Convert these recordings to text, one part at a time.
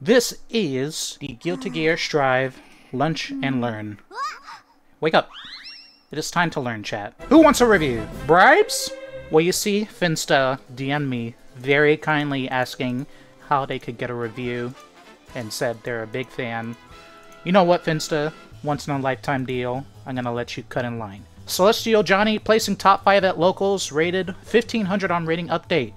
This is the Guilty Gear Strive Lunch and Learn. Wake up. It is time to learn, chat. Who wants a review? Bribes? Well, you see, Finsta DM'd me very kindly asking how they could get a review and said they're a big fan. You know what, Finsta? Once in a lifetime deal. I'm gonna let you cut in line. Celestial Johnny placing top 5 at locals, rated 1500 on rating update.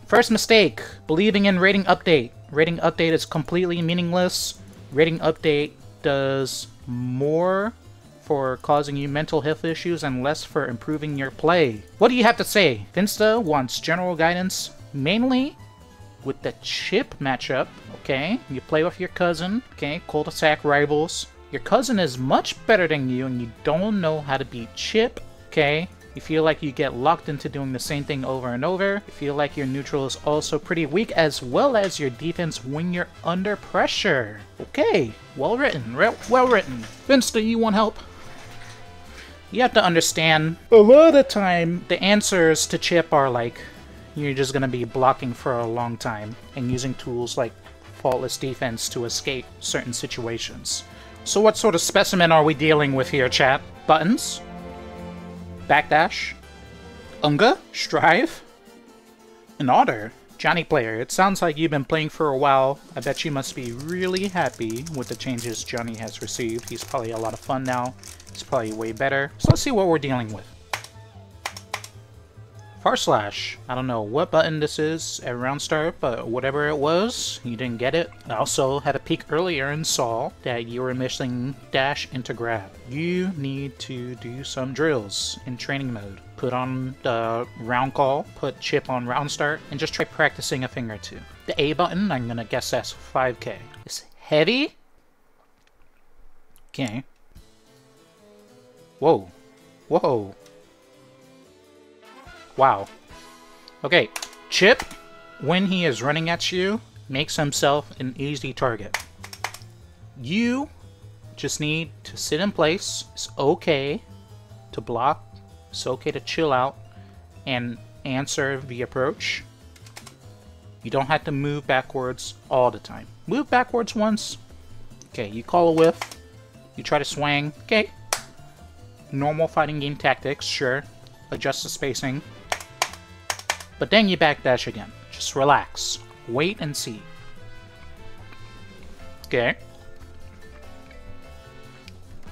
First mistake, believing in rating update. Rating update is completely meaningless. Rating update does more for causing you mental health issues and less for improving your play. What do you have to say? Finsta wants general guidance, mainly with the chip matchup, okay? You play with your cousin, okay? Cul-de-sac rivals. Your cousin is much better than you and you don't know how to beat Chip, okay? You feel like you get locked into doing the same thing over and over. You feel like your neutral is also pretty weak, as well as your defense when you're under pressure. Okay, well written, well written. Finsta, you want help? You have to understand, a lot of the time, the answers to Chip are like, you're just gonna be blocking for a long time and using tools like faultless defense to escape certain situations. So what sort of specimen are we dealing with here, chat? Buttons? Backdash? Unga? Strive? An otter? Johnny Player, it sounds like you've been playing for a while. I bet you must be really happy with the changes Johnny has received. He's probably a lot of fun now. He's probably way better. So let's see what we're dealing with. /. I don't know what button this is at round start, but whatever it was, you didn't get it. I also had a peek earlier and saw that you were missing dash into grab. You need to do some drills in training mode. Put on the round call, put Chip on round start, and just try practicing a thing or two. The A button, I'm gonna guess that's 5K. It's heavy? Okay. Whoa. Whoa. Wow. Okay, Chip, when he is running at you, makes himself an easy target. You just need to sit in place. It's okay to block. It's okay to chill out and answer the approach. You don't have to move backwards all the time. Move backwards once. Okay, you call a whiff. You try to swing. Okay. Normal fighting game tactics, sure. Adjust the spacing. But then you backdash again. Just relax. Wait and see. Okay.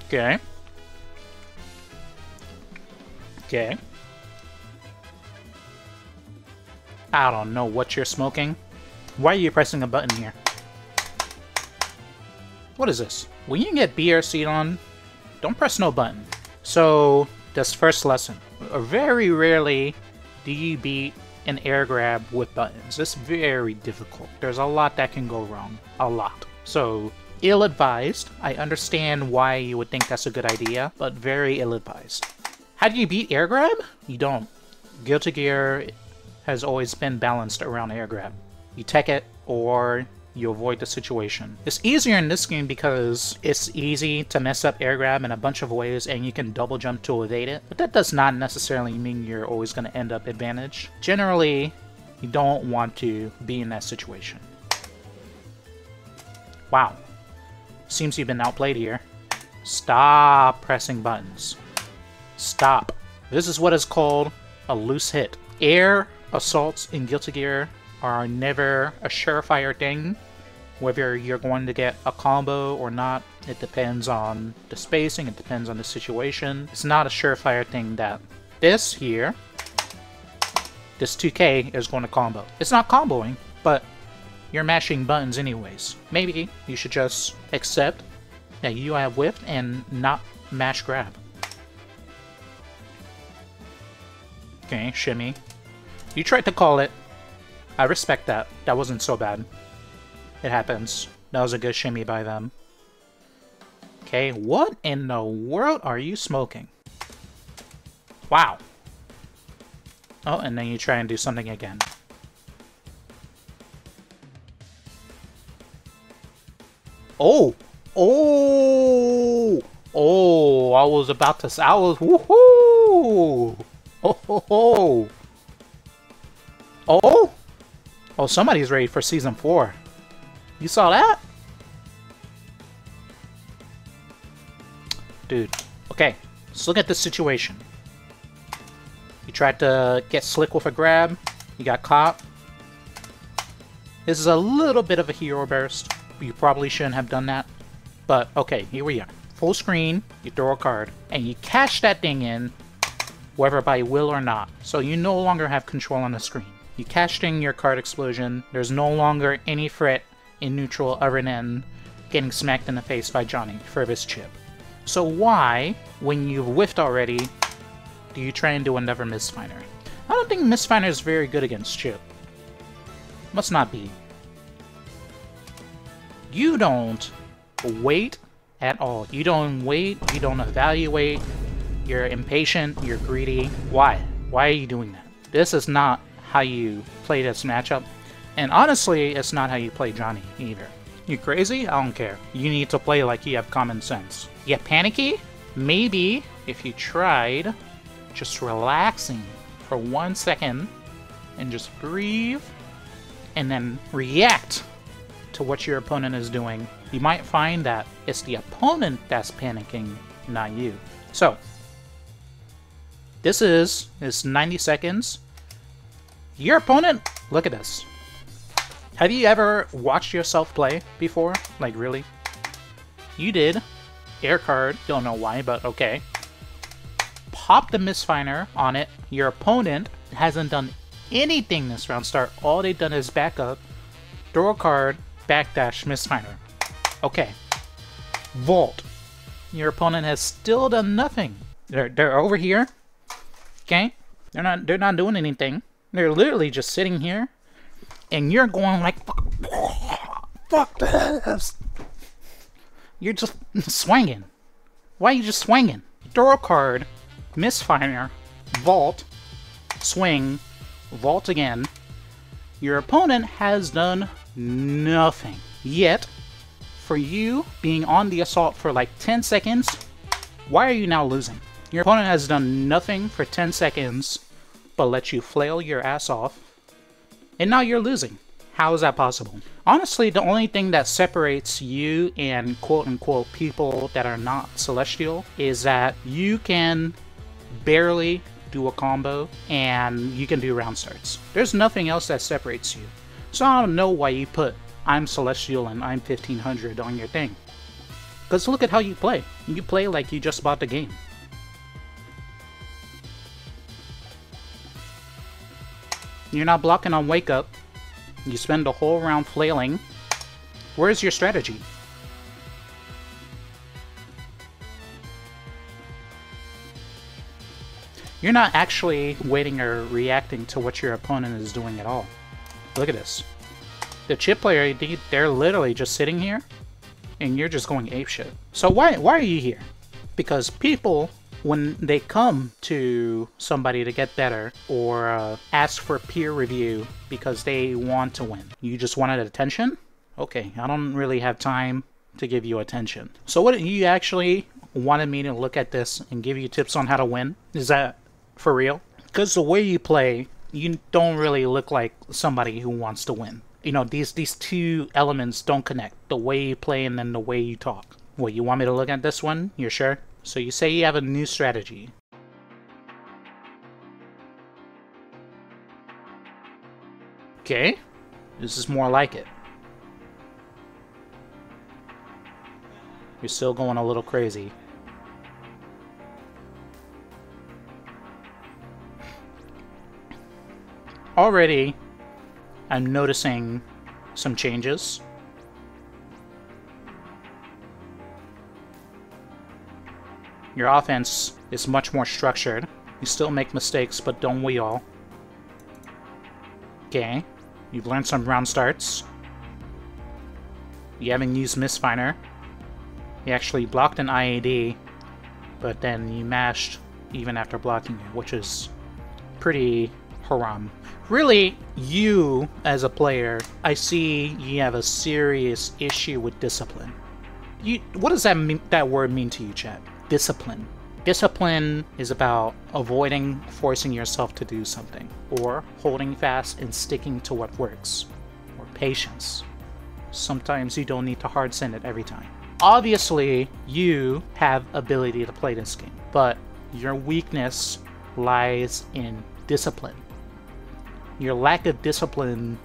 Okay. Okay. I don't know what you're smoking. Why are you pressing a button here? What is this? When you get B or C on, don't press no button. So, this first lesson. Very rarely do you beat an air grab with buttons. It's very difficult. There's a lot that can go wrong. A lot. So, ill-advised. I understand why you would think that's a good idea, but very ill-advised. How do you beat air grab? You don't. Guilty Gear has always been balanced around air grab. You tech it, or you avoid the situation. It's easier in this game because it's easy to mess up air grab in a bunch of ways and you can double jump to evade it, but that does not necessarily mean you're always going to end up advantage. Generally, you don't want to be in that situation. Wow. Seems you've been outplayed here. Stop pressing buttons. Stop. This is what is called a loose hit. Air assaults in Guilty Gear are never a surefire thing. Whether you're going to get a combo or not, it depends on the spacing, it depends on the situation. It's not a surefire thing that this here, this 2K is going to combo. It's not comboing, but you're mashing buttons anyways. Maybe you should just accept that you have whiffed and not mash grab. Okay, shimmy. You tried to call it. I respect that. That wasn't so bad. It happens. That was a good shimmy by them. Okay, what in the world are you smoking? Wow. Oh, and then you try and do something again. Oh! Oh! Oh, I was about to say, I was, woohoo! Oh, ho, ho. Oh? Oh, somebody's ready for Season 4. You saw that? Dude. Okay, let's look at this situation. You tried to get slick with a grab. You got caught. This is a little bit of a hero burst. You probably shouldn't have done that. But, okay, here we are. Full screen, you throw a card, and you cash that thing in, whether by will or not. So you no longer have control on the screen. You cashed in your card explosion. There's no longer any threat in neutral other than getting smacked in the face by Johnny for this chip. So why, when you've whiffed already, do you try and do another Misfinder? I don't think Misfinder is very good against chip. Must not be. You don't wait at all. You don't wait, you don't evaluate, you're impatient, you're greedy. Why? Why are you doing that? This is not how you play this matchup. And honestly, it's not how you play Johnny either. You crazy? I don't care. You need to play like you have common sense. You get panicky? Maybe if you tried just relaxing for 1 second and just breathe and then react to what your opponent is doing, you might find that it's the opponent that's panicking, not you. So, this is 90 seconds. Your opponent, look at this. Have you ever watched yourself play before? Like, really? You did. Air card, don't know why, but okay. Pop the Misfinder on it. Your opponent hasn't done anything this round start. All they've done is back up, throw a card, backdash, Misfinder. Okay. Vault. Your opponent has still done nothing. They're over here. Okay? They're not doing anything. They're literally just sitting here. And you're going like, fuck this. You're just swinging. Why are you just swinging? Throw a card, Misfire, vault, swing, vault again. Your opponent has done nothing. Yet, for you being on the assault for like 10 seconds, why are you now losing? Your opponent has done nothing for 10 seconds but let you flail your ass off. And now you're losing. How is that possible? Honestly, the only thing that separates you and quote-unquote people that are not Celestial is that you can barely do a combo and you can do round starts. There's nothing else that separates you. So I don't know why you put I'm Celestial and I'm 1500 on your thing. Because look at how you play. You play like you just bought the game. You're not blocking on wake up. You spend the whole round flailing. Where's your strategy? You're not actually waiting or reacting to what your opponent is doing at all. Look at this. The chip player, they're literally just sitting here, and you're just going apeshit. So why are you here? Because people, when they come to somebody to get better or ask for peer review because they want to win, you just wanted attention? Okay, I don't really have time to give you attention. So what, you actually wanted me to look at this and give you tips on how to win? Is that for real? Because the way you play, you don't really look like somebody who wants to win. You know, these two elements don't connect. The way you play and then the way you talk. What, you want me to look at this one? You're sure? So you say you have a new strategy. Okay, this is more like it. You're still going a little crazy. Already, I'm noticing some changes. Your offense is much more structured. You still make mistakes, but don't we all? Okay, you've learned some round starts. You haven't used Misfinder. You actually blocked an IAD, but then you mashed even after blocking it, which is pretty haram. Really, you, as a player, I see you have a serious issue with discipline. What does that mean, that word mean to you, chat? Discipline. Discipline is about avoiding forcing yourself to do something, or holding fast and sticking to what works, or patience. Sometimes you don't need to hard send it every time. Obviously, you have ability to play this game, but your weakness lies in discipline. Your lack of discipline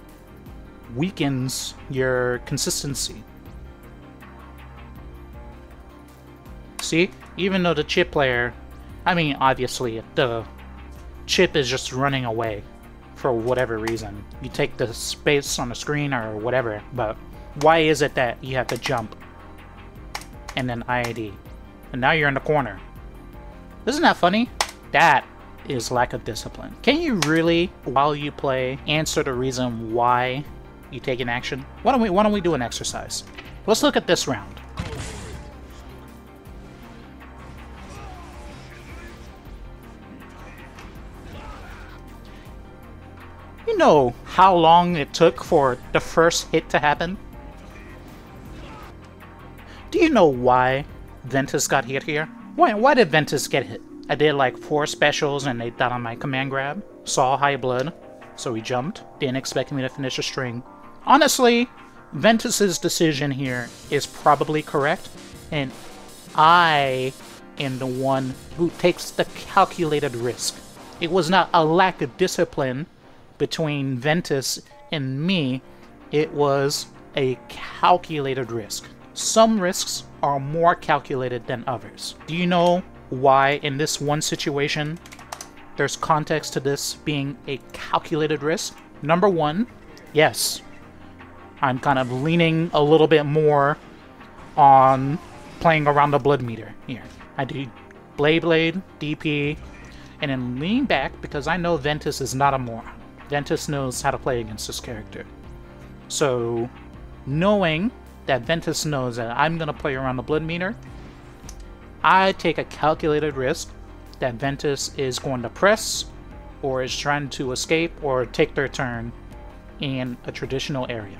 weakens your consistency. See? Even though the chip player, I mean, obviously, the chip is just running away for whatever reason. You take the space on the screen or whatever, but why is it that you have to jump and then IID? And now you're in the corner. Isn't that funny? That is lack of discipline. Can you really, while you play, answer the reason why you take an action? Why don't we do an exercise? Let's look at this round. You know how long it took for the first hit to happen? Do you know why Ventus got hit here? Why did Ventus get hit? I did like 4 specials and they died on my command grab. Saw high blood, so he jumped. Didn't expect me to finish a string. Honestly, Ventus's decision here is probably correct, and I am the one who takes the calculated risk. It was not a lack of discipline between Ventus and me, it was a calculated risk. Some risks are more calculated than others. Do you know why in this one situation there's context to this being a calculated risk? Number one, yes, I'm kind of leaning a little bit more on playing around the blood meter here. I do Blade, DP, and then lean back because I know Ventus is not a moron. Ventus knows how to play against this character. So, knowing that Ventus knows that I'm going to play around the blood meter, I take a calculated risk that Ventus is going to press, or is trying to escape, or take their turn in a traditional area.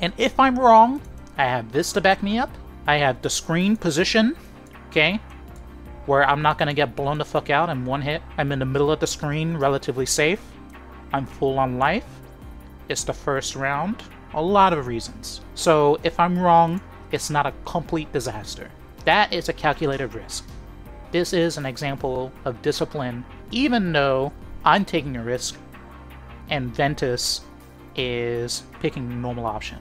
And if I'm wrong, I have this to back me up. I have the screen position, okay, where I'm not going to get blown the fuck out in one hit. I'm in the middle of the screen, relatively safe. I'm full on life. It's the first round. A lot of reasons. So if I'm wrong, it's not a complete disaster. That is a calculated risk. This is an example of discipline, even though I'm taking a risk and Ventus is picking the normal option.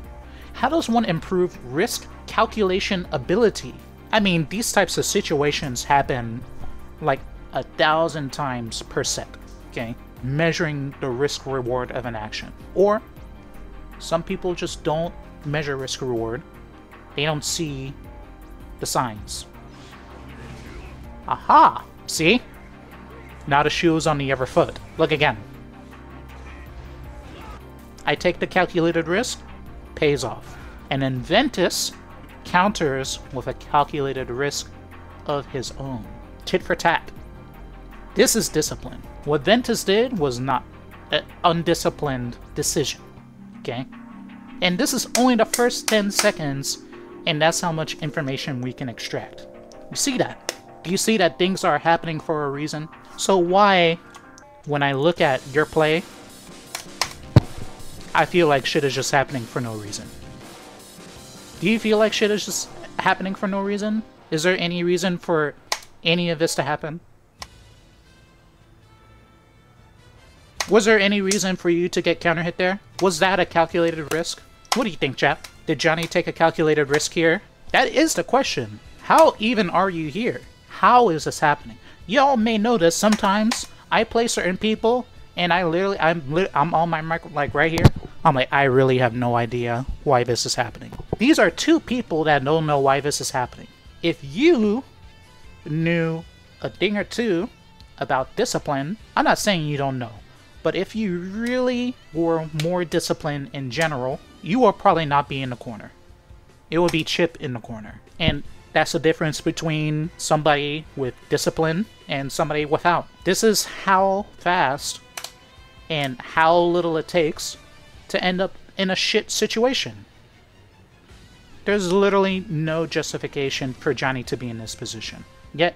How does one improve risk calculation ability? I mean, these types of situations happen like 1,000 times per set, okay? Measuring the risk reward of an action. Or some people just don't measure risk reward. They don't see the signs. Aha! See? Now the shoe is on the other foot. Look again. I take the calculated risk, pays off. And then Ventus counters with a calculated risk of his own. Tit for tat. This is discipline. What Ventus did was not an undisciplined decision. Okay? And this is only the first 10 seconds, and that's how much information we can extract. You see that? Do you see that things are happening for a reason? So why, when I look at your play, I feel like shit is just happening for no reason? Do you feel like shit is just happening for no reason? Is there any reason for any of this to happen? Was there any reason for you to get counter hit there? Was that a calculated risk? What do you think, chap? Did Johnny take a calculated risk here? That is the question. How even are you here? How is this happening? Y'all may notice sometimes I play certain people and I'm on my mic like right here. I'm like, I really have no idea why this is happening. These are two people that don't know why this is happening. If you knew a thing or two about discipline, I'm not saying you don't know, but if you really were more disciplined in general, you will probably not be in the corner. It would be Chip in the corner. And that's the difference between somebody with discipline and somebody without. This is how fast and how little it takes to end up in a shit situation. There's literally no justification for Johnny to be in this position. Yet,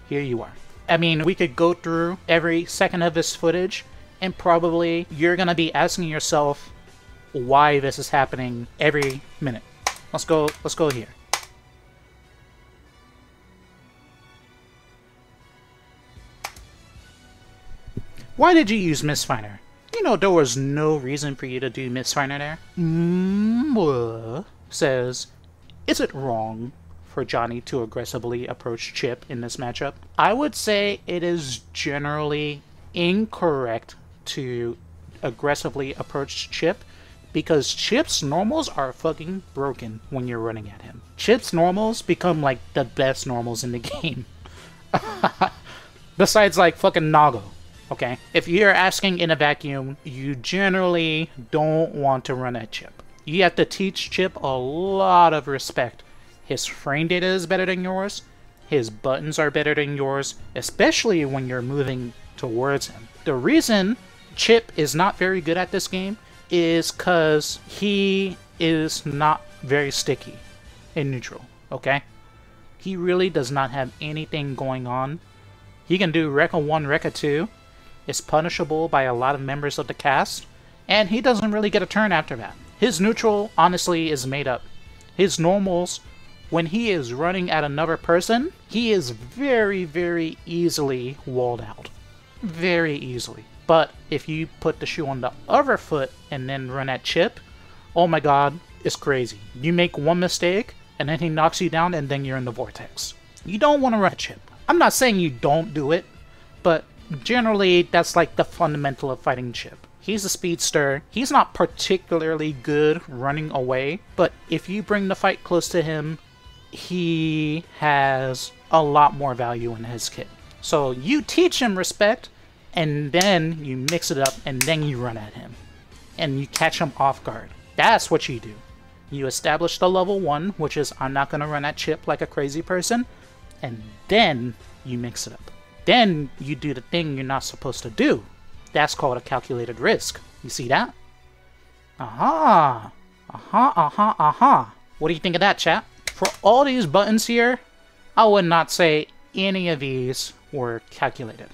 here you are. I mean, we could go through every second of this footage and probably you're gonna be asking yourself, why this is happening every minute. Let's go here. Why did you use Misfinder? You know there was no reason for you to do Misfinder there. Says, is it wrong for Johnny to aggressively approach Chip in this matchup? I would say it is generally incorrect to aggressively approach Chip because Chip's normals are fucking broken when you're running at him. Chip's normals become like the best normals in the game. Besides like fucking Nago. Okay? If you're asking in a vacuum, you generally don't want to run at Chip. You have to teach Chip a lot of respect. His frame data is better than yours. His buttons are better than yours, especially when you're moving towards him. The reason Chip is not very good at this game is because he is not very sticky in neutral, okay? He really does not have anything going on. He can do Rekka 1, Rekka 2. Is punishable by a lot of members of the cast, and he doesn't really get a turn after that. His neutral, honestly, is made up. His normals, when he is running at another person, he is very, very easily walled out. Very easily. But if you put the shoe on the other foot and then run at Chip, oh my god, it's crazy. You make one mistake, and then he knocks you down, and then you're in the vortex. You don't want to run at Chip. I'm not saying you don't do it, but generally, that's like the fundamental of fighting Chip. He's a speedster. He's not particularly good running away, but if you bring the fight close to him, he has a lot more value in his kit. So you teach him respect, and then you mix it up, and then you run at him. And you catch him off guard. That's what you do. You establish the level 1, which is I'm not going to run at Chip like a crazy person, and then you mix it up. Then you do the thing you're not supposed to do. That's called a calculated risk. You see that? Aha! Aha, aha, aha. What do you think of that, chat? For all these buttons here, I would not say any of these were calculated.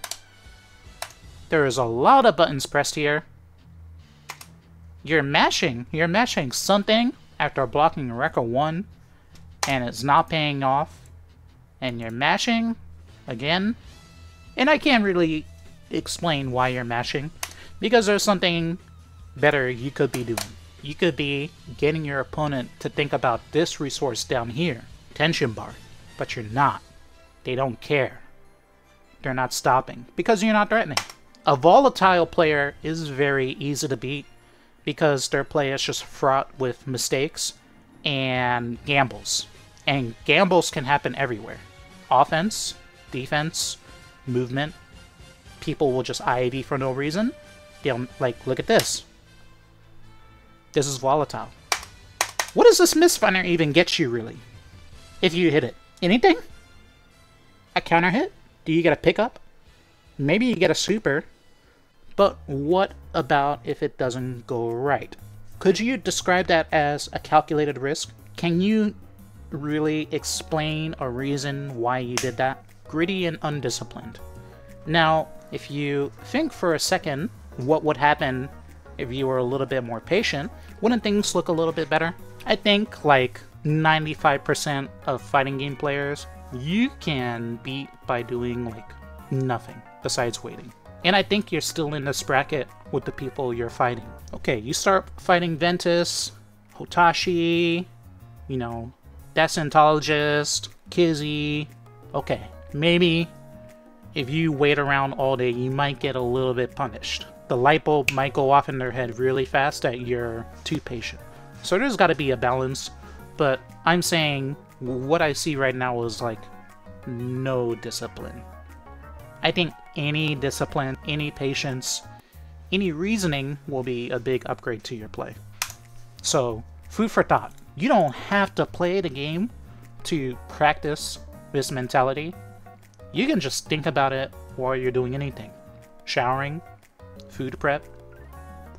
There is a lot of buttons pressed here. You're mashing something after blocking Rekka 1, and it's not paying off. And you're mashing again. And I can't really explain why you're mashing, because there's something better you could be doing. You could be getting your opponent to think about this resource down here, tension bar, but you're not. They don't care. They're not stopping, because you're not threatening. A volatile player is very easy to beat, because their play is just fraught with mistakes and gambles. And gambles can happen everywhere. Offense, defense, movement. People will just IAD for no reason. They'll, like, look at this. This is volatile. What does this Misfinder even get you, really? If you hit it? Anything? A counter hit? Do you get a pickup? Maybe you get a super. But what about if it doesn't go right? Could you describe that as a calculated risk? Can you really explain a reason why you did that? Gritty and undisciplined. Now, if you think for a second what would happen if you were a little bit more patient, wouldn't things look a little bit better? I think like 95% of fighting game players you can beat by doing like nothing besides waiting. And I think you're still in this bracket with the people you're fighting. Okay, you start fighting Ventus, Hotashi, you know, Descentologist, Kizzy. Okay, maybe if you wait around all day, you might get a little bit punished. The light bulb might go off in their head really fast that you're too patient. So there's got to be a balance, but I'm saying what I see right now is like no discipline. I think any discipline, any patience, any reasoning will be a big upgrade to your play. So, food for thought. You don't have to play the game to practice this mentality. You can just think about it while you're doing anything. Showering, food prep,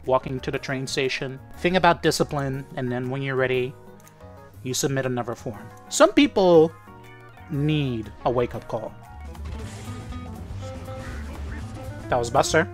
walking to the train station. Think about discipline, and then when you're ready, you submit another form. Some people need a wake-up call. That was Buster.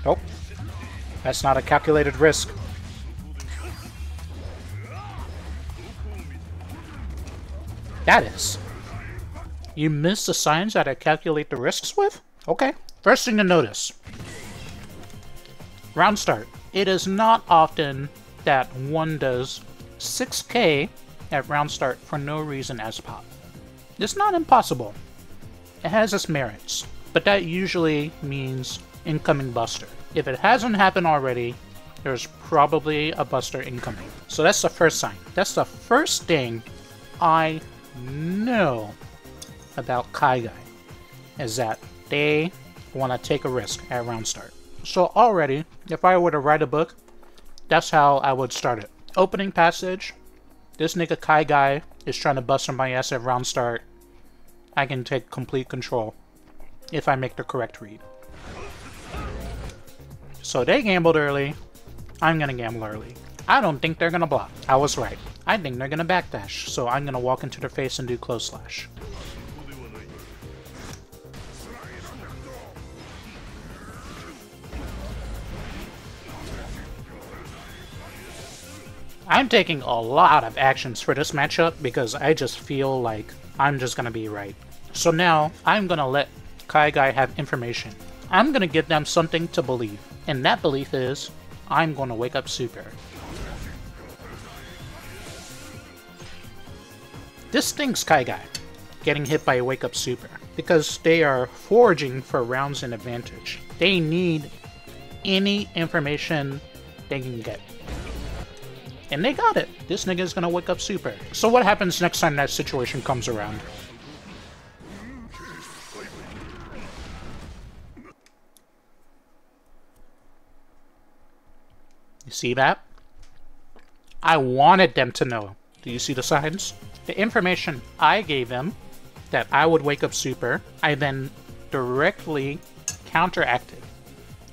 Nope. That's not a calculated risk. That is. You miss the signs that I calculate the risks with? Okay. First thing to notice. Round start. It is not often that one does 6k at round start for no reason as pop. It's not impossible. It has its merits, but that usually means incoming buster. If it hasn't happened already, there's probably a buster incoming. So that's the first sign. That's the first thing I know about Kaigai, is that they want to take a risk at round start. So already, if I were to write a book, that's how I would start it. Opening passage, this nigga Kaigai is trying to bust my ass at round start. I can take complete control if I make the correct read. So they gambled early, I'm gonna gamble early. I don't think they're gonna block. I was right. I think they're gonna backdash, so I'm gonna walk into their face and do close slash. I'm taking a lot of actions for this matchup because I just feel like I'm just gonna be right. So now, I'm gonna let Kaigai have information. I'm gonna give them something to believe, and that belief is, I'm gonna wake up super. This stings Kaigai, getting hit by a wake up super, because they are foraging for rounds in advantage. They need any information they can get. And they got it. This nigga is gonna wake up super. So what happens next time that situation comes around? You see that? I wanted them to know. Do you see the signs? The information I gave them, that I would wake up super, I then directly counteracted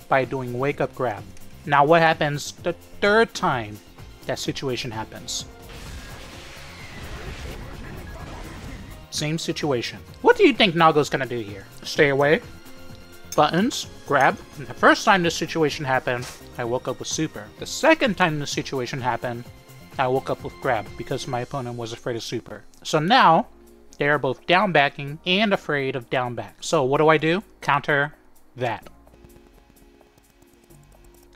by doing wake up grab. Now what happens the third time that situation happens? Same situation. What do you think Nago's gonna do here? Stay away? Buttons, grab. And the first time this situation happened, I woke up with super. The second time this situation happened, I woke up with grab because my opponent was afraid of super. So now, they are both down backing and afraid of down back. So what do? Counter that.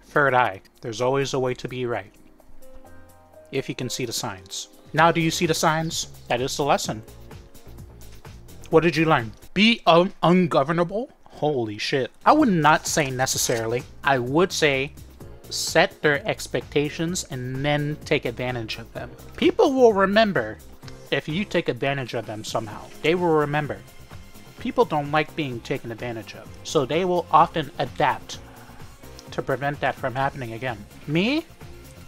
Third eye. There's always a way to be right, if you can see the signs. Now do you see the signs? That is the lesson. What did you learn? Be ungovernable? Holy shit. I would not say necessarily. I would say set their expectations and then take advantage of them. People will remember if you take advantage of them somehow. They will remember. People don't like being taken advantage of, so they will often adapt to prevent that from happening again. Me?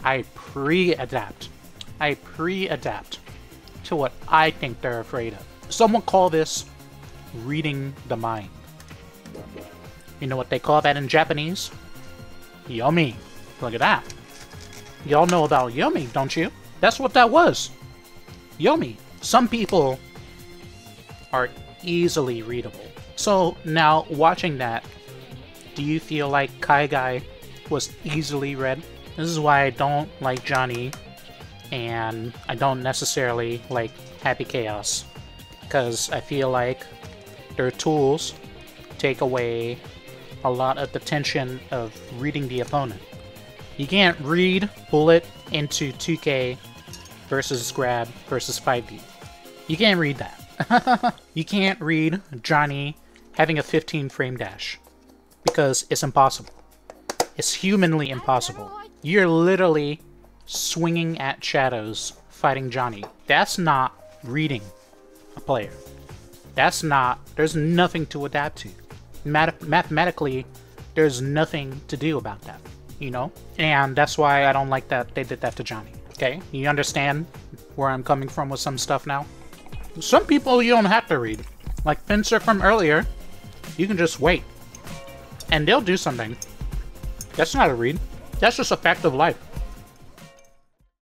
I pre-adapt. I pre-adapt to what I think they're afraid of. Someone call this reading the mind. You know what they call that in Japanese? Yomi. Look at that. Y'all know about Yomi, don't you? That's what that was. Yomi. Some people are easily readable. So now, watching that, do you feel like Kaigai was easily read? This is why I don't like Johnny, and I don't necessarily like Happy Chaos, because I feel like their tools take away a lot of the tension of reading the opponent. You can't read bullet into 2K versus grab versus 5D. You can't read that. You can't read Johnny having a 15 frame dash, because it's impossible. It's humanly impossible. You're literally swinging at shadows fighting Johnny. That's not reading a player. That's not... There's nothing to adapt to. Mathematically, there's nothing to do about that, you know? And that's why I don't like that they did that to Johnny, okay? You understand where I'm coming from with some stuff now? Some people you don't have to read. Like Fencer from earlier, you can just wait. And they'll do something. That's not a read. That's just a fact of life.